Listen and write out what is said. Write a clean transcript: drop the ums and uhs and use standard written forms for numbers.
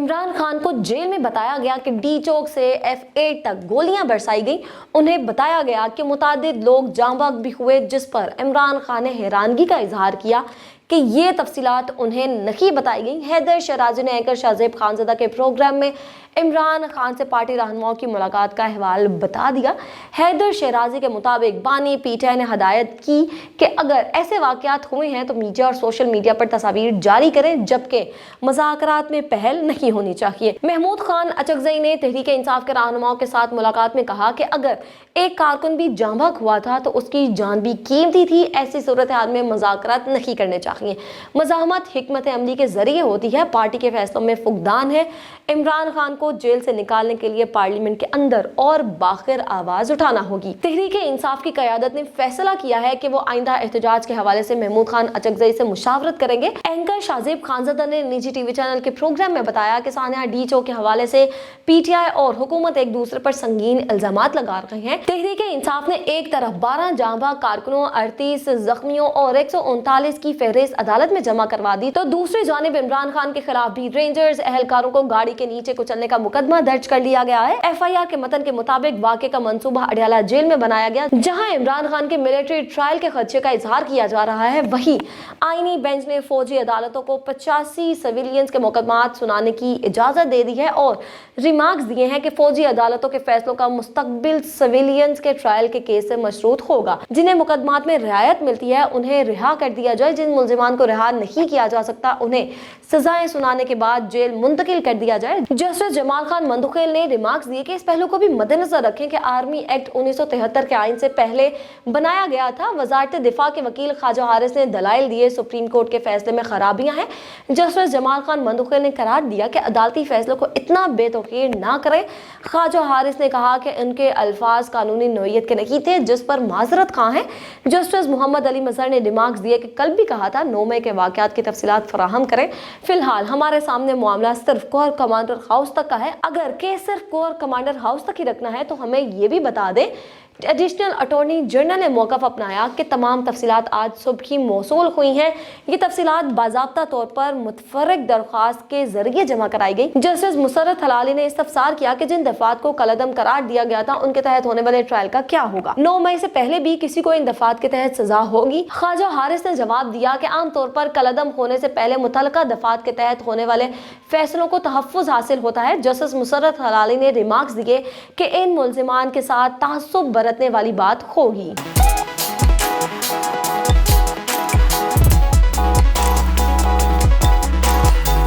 इमरान खान को जेल में बताया गया कि डी चौक से F8 तक गोलियां बरसाई गई। उन्हें बताया गया कि मुतादिद लोग जाँ बहक भी हुए, जिस पर इमरान खान ने हैरानगी का इजहार किया कि ये तफसीलात उन्हें नहीं बताई गई। हैदर शराजी ने एंकर शाहजेब खानज़ादा के प्रोग्राम में इमरान खान से पार्टी रहनुमाओं की मुलाकात का अहवाल बता दिया। हैदर शराजी के मुताबिक बानी पीटीआई ने हदायत की कि अगर ऐसे वाक़यात हुए हैं तो मीडिया और सोशल मीडिया पर तस्वीर जारी करें, जबकि मुज़ाकरात में पहल नहीं होनी चाहिए। महमूद खान अचकज़ई ने तहरीक इंसाफ के रहनुमाओं के साथ मुलाकात में कहा कि अगर एक कारकुन भी जाँ बहक हुआ था तो उसकी जान भी कीमती थी। ऐसी सूरत हाल में मुज़ाकरात नहीं करने चाहिए। मज़ाहमत हिकमत अमली के जरिए होती है, पार्टी के फैसलों में फुकदान है। इमरान खान को जेल से निकालने के लिए पार्लियामेंट के अंदर और बाखिर आवाज उठाना होगी। तहरीक इंसाफ की क़यादत ने फैसला किया है कि वो आइंदा एहतजाज के हवाले से महमूद खान अचकज़ई से मुशावरत करेंगे। एंकर शाहजेब खानज़ादा ने निजी टीवी चैनल के प्रोग्राम में बताया कि सानिया डी चौक के हवाले से पीटीआई और हुकूमत एक दूसरे पर संगीन इल्जामात लगा रहे हैं। तहरीक इंसाफ ने एक तरफ 12 जाँ बहक कारकुनों, 38 जख्मियों और 139 की फहरिस्त अदालत में जमा करवा दी, तो दूसरी जानिब इमरान खान के खिलाफ भी रेंजर्स एहलकारों को गाड़ी के नीचे कुचलने का मुकदमा दर्ज कर लिया गया है। FIR के मतन के मुताबिक वाक़े का मंसूबा अडयाला जेल में बनाया गया, जहां इमरान खान के मिलिट्री ट्रायल के खदशे का इजहार किया जा रहा है। वहीं आईनी बेंच ने फौजी अदालतों को 85 सिविलियंस के मुकदमात सुनाने की इजाजत दे दी है और रिमार्क्स दिए हैं कि फौजी अदालतों के फैसलों का मुस्तकबिल सिविलियंस के ट्रायल के केस से मशरूत होगा। जिन्हें मुकदमात में रियायत मिलती है उन्हें रिहा कर दिया जाए, जिन मुलजिमान को रिहा नहीं किया जा सकता उन्हें सजाएं सुनाने के बाद जेल मुंतकिल कर दिया जाए। जस्टिस जमाल खान मंदुखेल ने रिमार्क्स दिए कि इस पहलू को भी मद्देनजर रखें कि आर्मी एक्ट 1973 के आइन से पहले बनाया गया था। वजारत दिफा के वकील ख्वाजा हारिस ने दलाइल दिए सुप्रीम कोर्ट के फैसले में खराबियां हैं। जस्टिस जमाल खान मंदुखेल ने करार दिया कि अदालती फैसलों को इतना बेतौकीर ना करें। ख्वाजा हारिस ने कहा कि उनके अल्फाज कानूनी नौइयत के नहीं थे, जिस पर माजरत खां है। जस्टिस मोहम्मद अली मजहर ने रिमार्क्स दिए कि कल भी कहा था 9 मई के वाकयात की तफसीलात फराहम करें। फिलहाल हमारे सामने मामला सिर्फ कोर कमांडर हाउस तक का है। अगर केस सिर्फ कोर कमांडर हाउस तक ही रखना है तो हमें ये भी बता दें। एडिशनल अटॉर्नी जनरल ने मौक़िफ़ अपनाया कि तमाम तफसीलात आज सुबह ही मौसूल हुई हैं। ये तफसीलात बाज़ाब्ता तौर पर मुतफर्रिक दरख्वास्त के जरिए जमा कराई गई। जस्टिस मुसर्रत हलाली ने इस्तफसार किया कि जिन दफात को कलअदम करार दिया गया था उनके तहत होने वाले ट्रायल का क्या होगा। 9 मई से पहले भी किसी को इन दफात के तहत सजा होगी। ख्वाजा हारिस ने जवाब दिया कि आम तौर पर कलअदम होने से पहले मुतल्लका दफात के तहत होने वाले फैसलों को तहफ़्फ़ुज़ हासिल होता है। जस्टिस मुसर्रत हलाली ने रिमार्क्स दिए कि इन मुल्ज़िमान के साथ तआस्सुब बरतने वाली बात होगी।